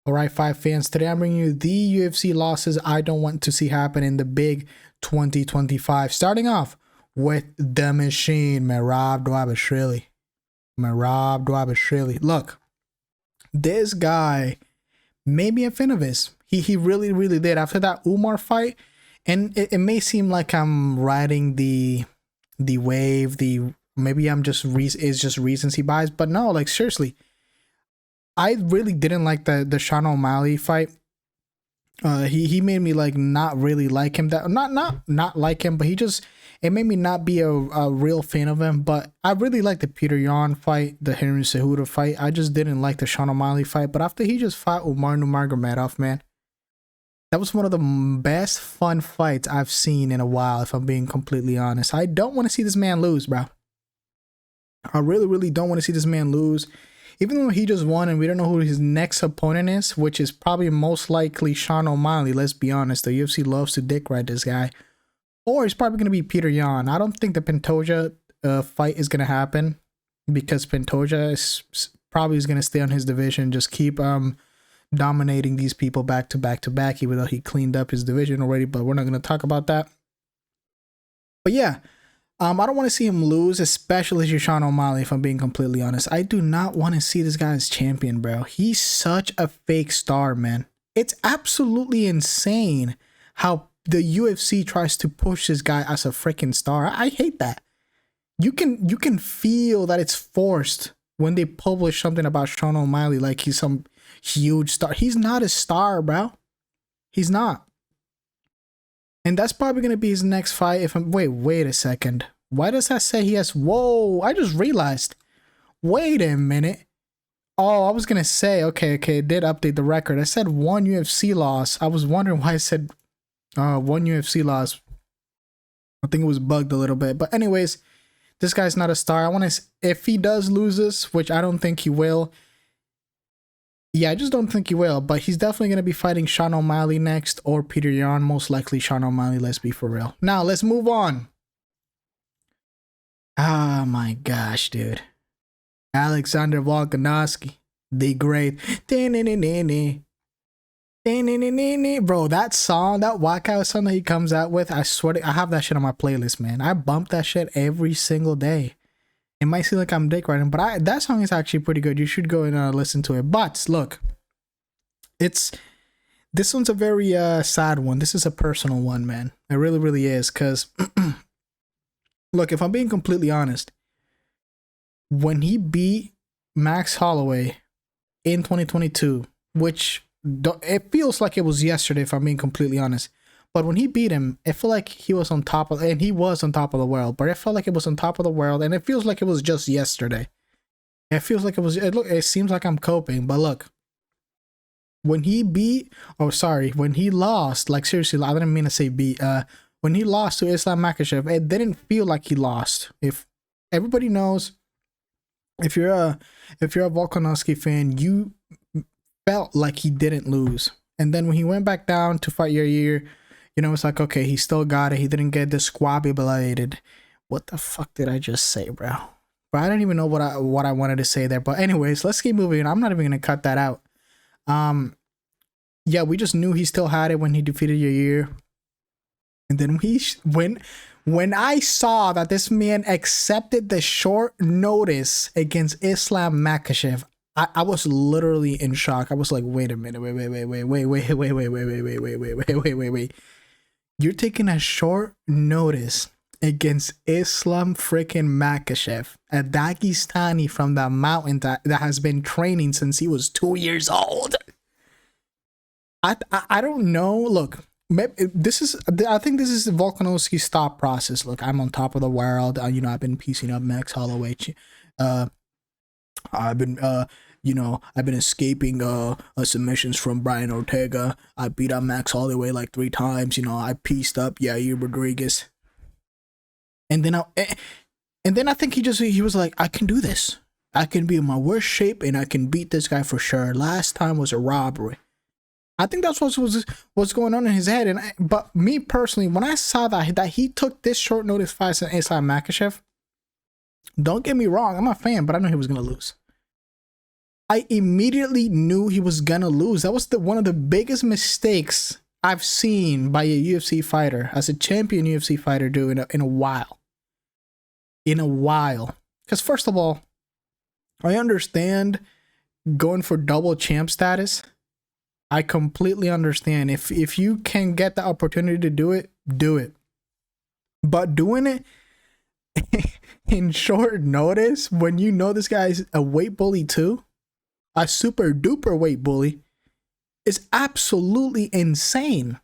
All right, five fans. Today I'm bringing you the UFC losses I don't want to see happen in the big 2025. Starting off with the machine, Merab Dvalishvili. Look, this guy made me a fan of his. He really did. After that Umar fight, and it may seem like I'm riding the wave. Maybe I'm just it's just recency bias, but no, like seriously. I really didn't like the Sean O'Malley fight. He made me like not really like him. That not like him, but it made me not be a real fan of him. But I really liked the Peter Yan fight, the Henry Cejudo fight. I just didn't like the Sean O'Malley fight. But after he just fought Umar Nurmagomedov, man, that was one of the best fun fights I've seen in a while. If I'm being completely honest, I don't want to see this man lose, bro. I really don't want to see this man lose. Even though he just won and we don't know who his next opponent is, which is probably most likely Sean O'Malley, let's be honest. The UFC loves to dick ride this guy. Or it's probably going to be Peter Yan. I don't think the Pantoja fight is going to happen because Pantoja is probably going to stay on his division, just keep dominating these people back to back, even though he cleaned up his division already, but we're not going to talk about that. But yeah. I don't want to see him lose, especially Sean O'Malley, if I'm being completely honest. I do not want to see this guy as champion, bro. He's such a fake star, man. It's absolutely insane how the UFC tries to push this guy as a freaking star. I hate that. You can feel that it's forced when they publish something about Sean O'Malley like he's some huge star. He's not a star, bro. He's not. And that's probably going to be his next fight. Wait a second. Why does that say he has... Whoa, I just realized. Wait a minute. Oh, I was going to say, okay, it did update the record. I said one UFC loss. I was wondering why I said one UFC loss. I think it was bugged a little bit. But anyways, this guy's not a star. I want to... If he does lose this, which I don't think he will... Yeah, I just don't think he will, but he's definitely going to be fighting Sean O'Malley next or Peter Yan, most likely Sean O'Malley, let's be for real. Now, let's move on. Ah, my gosh, dude. Alexander Volkanovski, the great. Bro, that song, that walkout song that he comes out with, I swear to, I have that shit on my playlist, man. I bump that shit every single day. It might seem like I'm dick riding, but that song is actually pretty good. You should go and listen to it. But look, this one's a very sad one. This is a personal one, man. It really is. Because look, if I'm being completely honest, when he beat Max Holloway in 2022, which it feels like it was yesterday, if I'm being completely honest. But when he beat him, it felt like he was on top of, and he was on top of the world, but it felt like it was on top of the world, and it feels like it was just yesterday. It feels like it was, it seems like I'm coping, but look, when he when he lost, like seriously, I didn't mean to say beat, when he lost to Islam Makhachev, it didn't feel like he lost. If everybody knows, if you're a Volkanovski fan, you felt like he didn't lose. And then when he went back down to fight Yair, you know, it's like, okay, he still got it. He didn't get disquabulated. What the fuck did I just say, bro? Bro, I don't even know what I wanted to say there. But anyways, let's keep moving. I'm not even going to cut that out. Yeah, we just knew he still had it when he defeated Yair. And then when I saw that this man accepted the short notice against Islam Makhachev, I was literally in shock. I was like, wait a minute, wait. You're taking a short notice against Islam freaking Makhachev, a Dagestani from the mountain that has been training since he was 2 years old. I don't know. Look, I think this is Volkanovski's thought process. Look, I'm on top of the world. You know, I've been piecing up Max Holloway. I've been escaping submissions from Brian Ortega. I beat up Max Holloway like 3 times. You know, I pieced up Yair Rodriguez. And then I think he was like, I can do this. I can be in my worst shape and I can beat this guy for sure. Last time was a robbery. I think that's what's going on in his head. But me personally, when I saw that he took this short notice fight against Islam Makhachev, don't get me wrong, I'm a fan, but I know he was gonna lose. I immediately knew he was gonna lose. That was one of the biggest mistakes I've seen by a UFC fighter, as a champion UFC fighter, do in a while. In a while. Because first of all, I understand going for double champ status. I completely understand. If you can get the opportunity to do it, do it. But doing it in short notice, when you know this guy's a weight bully too, a super duper weight bully, is absolutely insane.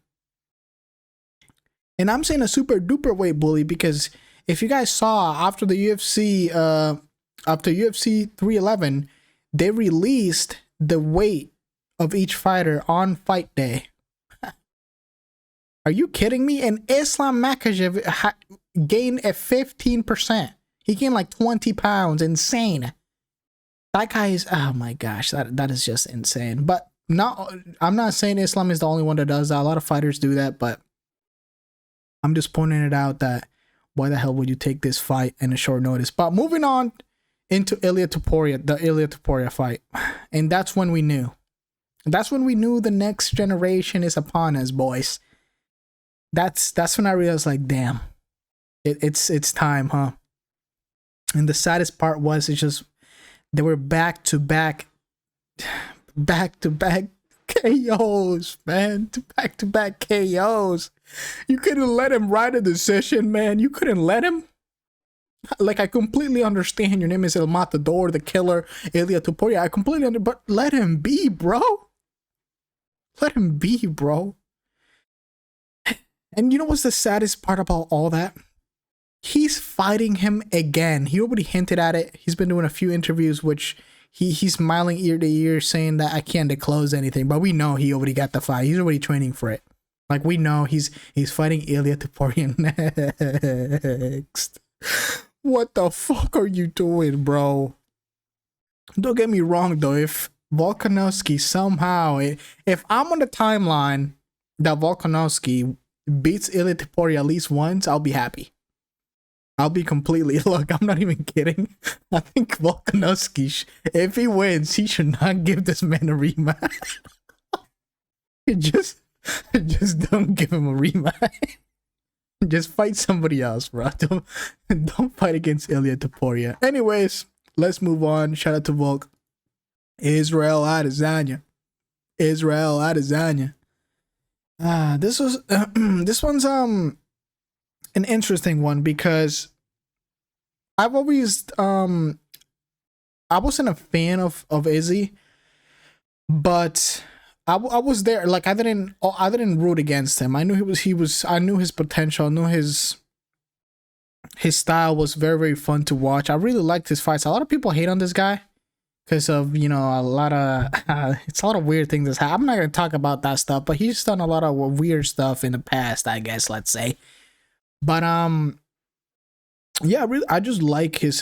And I'm saying a super duper weight bully because if you guys saw after UFC 311, they released the weight of each fighter on fight day. Are you kidding me? And Islam Makhachev gained a 15%. He gained like 20 pounds. Insane. That guy is, oh my gosh, that is just insane. But I'm not saying Islam is the only one that does that. A lot of fighters do that, but I'm just pointing it out that why the hell would you take this fight in a short notice? But moving on into Ilia Topuria, the Ilia Topuria fight. And that's when we knew. That's when we knew the next generation is upon us, boys. That's when I realized, like, damn, it's time, huh? And the saddest part was, it's just they were back to back KOs, man. Back to back KOs. You couldn't let him ride a decision, man. You couldn't let him. Like, I completely understand your name is El Matador, the killer, Ilia Topuria. I completely understand, but let him be, bro. Let him be, bro. And you know what's the saddest part about all that? He's fighting him again. He already hinted at it. He's been doing a few interviews, which he's smiling ear to ear, saying that I can't disclose anything. But we know he already got the fight. He's already training for it. Like, we know he's fighting Ilia Topuria next. What the fuck are you doing, bro? Don't get me wrong, though. If Volkanovski somehow, if I'm on the timeline that Volkanovski beats Ilia Topuria at least once, I'll be happy. I'll be completely, look, I'm not even kidding. I think Volkanovski, if he wins, he should not give this man a rematch. just don't give him a rematch. Just fight somebody else, bro. Don't fight against Ilia Topuria. Anyways, let's move on. Shout out to Volk. Israel Adesanya. Israel Adesanya. This was this one's an interesting one because I've always I wasn't a fan of Izzy, but I was there. Like, I didn't root against him. I knew he was I knew his potential. I knew his style was very, very fun to watch. I really liked his fights. A lot of people hate on this guy because of, you know, a lot of it's a lot of weird things that's happened. I'm not gonna talk about that stuff, but he's done a lot of weird stuff in the past, I guess, let's say. But yeah, I just like his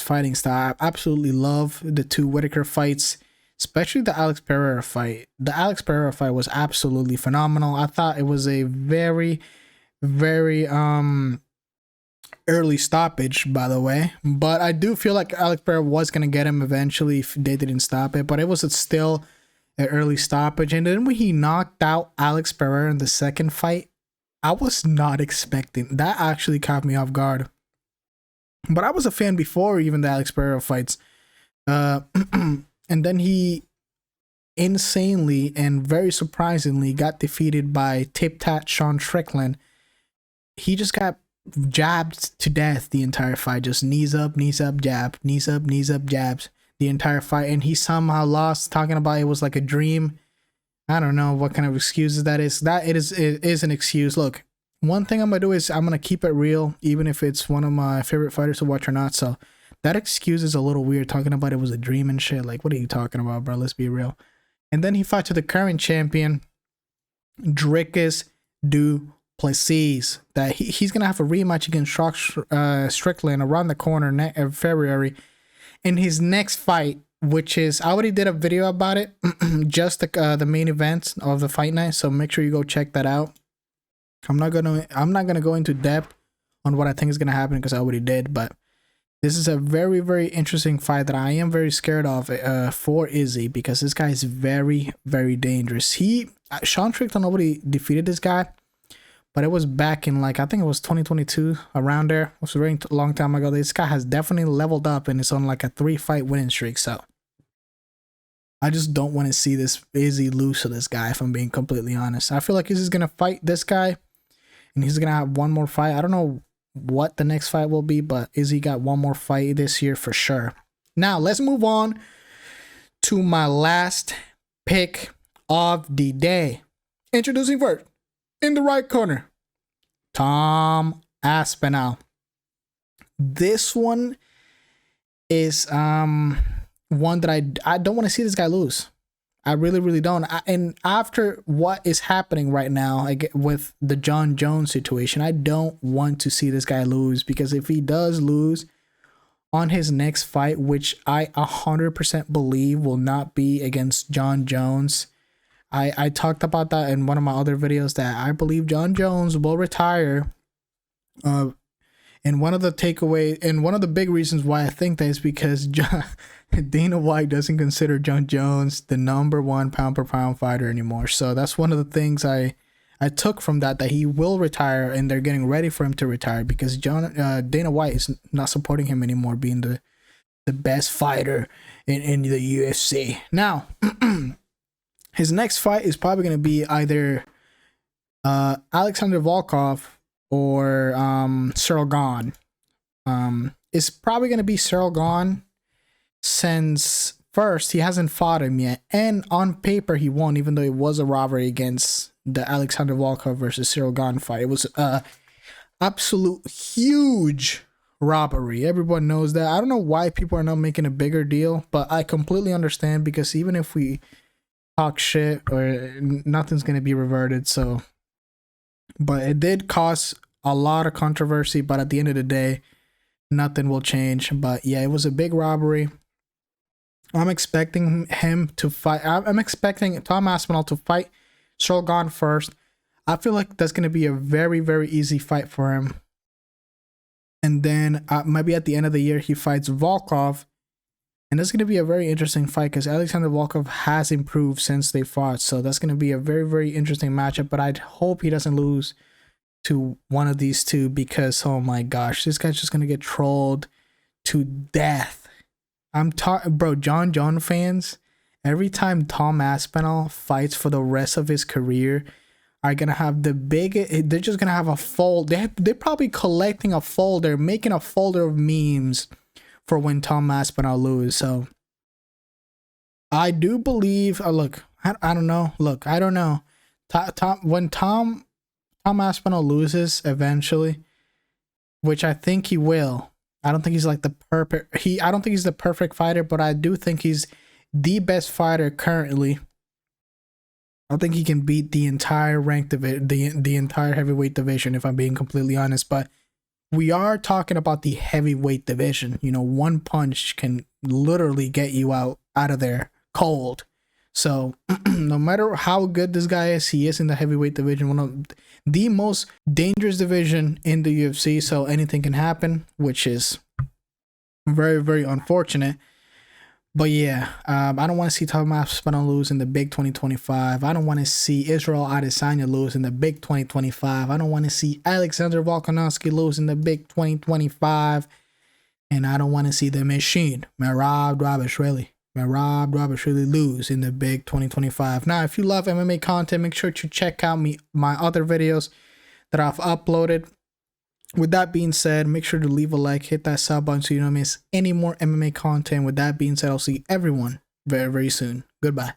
fighting style. I absolutely love the two Whitaker fights, especially the Alex Pereira fight. The Alex Pereira fight was absolutely phenomenal. I thought it was a very, very early stoppage, by the way, but I do feel like Alex Pereira was gonna get him eventually if they didn't stop it, but it was still an early stoppage. And then when he knocked out Alex Pereira in the second fight, I was not expecting that. Actually caught me off guard, but I was a fan before even the Alex Pereira fights. And then he insanely and very surprisingly got defeated by Tip Tat Sean Strickland. He just got jabbed to death the entire fight. Just knees up, jab, knees up, jabs the entire fight. And he somehow lost, talking about it was like a dream. I don't know what kind of excuses that is. It is an excuse. Look, one thing I'm gonna do is I'm gonna keep it real, even if it's one of my favorite fighters to watch or not. So that excuse is a little weird, talking about it was a dream and shit. Like, what are you talking about, bro? Let's be real. And then he fought to the current champion, Dricus Du Plessis. That he's gonna have a rematch against Strickland around the corner in February. In his next fight, which is, I already did a video about it, just the main event of the fight night. So make sure you go check that out. I'm not gonna go into depth on what I think is gonna happen because I already did, but This is a very, very interesting fight that I am very scared of for Izzy, because this guy is very, very dangerous. Sean Strickland, nobody defeated this guy, but it was back in, like, I think it was 2022, around there. It was a very long time ago. This guy has definitely leveled up and it's on like a 3-fight winning streak. So I just don't want to see this Izzy lose to this guy, if I'm being completely honest. I feel like Izzy's going to fight this guy and he's going to have one more fight. I don't know what the next fight will be, but Izzy got one more fight this year for sure. Now, let's move on to my last pick of the day. Introducing first, in the right corner, Tom Aspinall. This one is one that I don't want to see this guy lose. I really, really don't. And after what is happening right now, with the John Jones situation, I don't want to see this guy lose, because if he does lose on his next fight, which I 100% believe will not be against John Jones, I talked about that in one of my other videos, that I believe John Jones will retire. And one of the big reasons why I think that is because Dana White doesn't consider John Jones the #1 pound per pound fighter anymore. So that's one of the things I took from that he will retire, and they're getting ready for him to retire, because Dana White is not supporting him anymore being the best fighter in the UFC. Now, his next fight is probably going to be either Alexander Volkov or Cyril Gane. It's probably going to be Cyril Gane, since first, he hasn't fought him yet, and on paper he won, even though it was a robbery against the Alexander Volkov versus Cyril Gane fight. It was a absolute huge robbery. Everyone knows that. I don't know why people are not making a bigger deal, but I completely understand, because even if we talk shit, or nothing's going to be reverted. So, but it did cause a lot of controversy, but at the end of the day, nothing will change. But yeah, it was a big robbery. I'm expecting him to fight. I'm expecting Tom Aspinall to fight Cyril Gane first. I feel like that's going to be a very, very easy fight for him. And then maybe at the end of the year, he fights Volkov. And that's going to be a very interesting fight, because Alexander Volkov has improved since they fought. So that's going to be a very, very interesting matchup. But I hope he doesn't lose to one of these two, because, oh my gosh, this guy's just going to get trolled to death. I'm talking, bro, John Jones fans, every time Tom Aspinall fights for the rest of his career, are going to have they're just going to have a folder. They're probably collecting a folder, making a folder of memes for when Tom Aspinall loses. So I do believe, look, I don't know. Look, I don't know. When Tom Aspinall loses eventually, which I think he will. I don't think he's like the perfect. I don't think he's the perfect fighter, but I do think he's the best fighter currently. I think he can beat the entire ranked division, the entire heavyweight division, if I'm being completely honest. But we are talking about the heavyweight division. You know, one punch can literally get you out of there cold. So no matter how good this guy is, he is in the heavyweight division, one of the most dangerous division in the UFC. So anything can happen, which is very, very unfortunate. But yeah, I don't want to see Tom Aspinall lose in the big 2025. I don't want to see Israel Adesanya lose in the big 2025. I don't want to see Alexander Volkanovski lose in the big 2025. And I don't want to see the machine, Merab Dvalishvili lose in the big 2025. Now, if you love MMA content, make sure to check out my other videos that I've uploaded. With that being said, make sure to leave a like, hit that sub button so you don't miss any more MMA content. With that being said, I'll see everyone very, very soon. Goodbye.